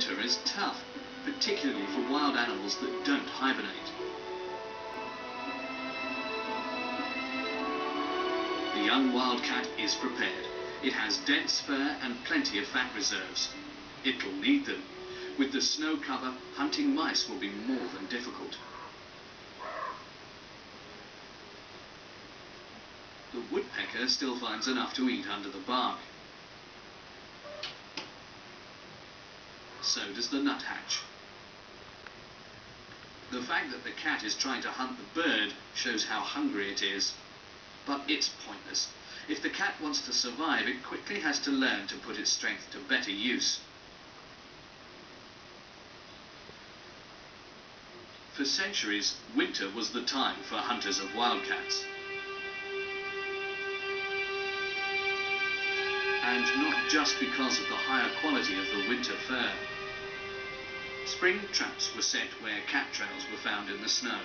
winter is tough, particularly for wild animals that don't hibernate. The young wildcat is prepared. It has dense fur and plenty of fat reserves. It'll need them. With the snow cover, hunting mice will be more than difficult. The woodpecker still finds enough to eat under the bark. So does the nuthatch. The fact that the cat is trying to hunt the bird shows how hungry it is. But it's pointless. If the cat wants to survive, it quickly has to learn to put its strength to better use. For centuries, winter was the time for hunters of wildcats. And not just because of the higher quality of the winter fur. Spring traps were set where cat trails were found in the snow.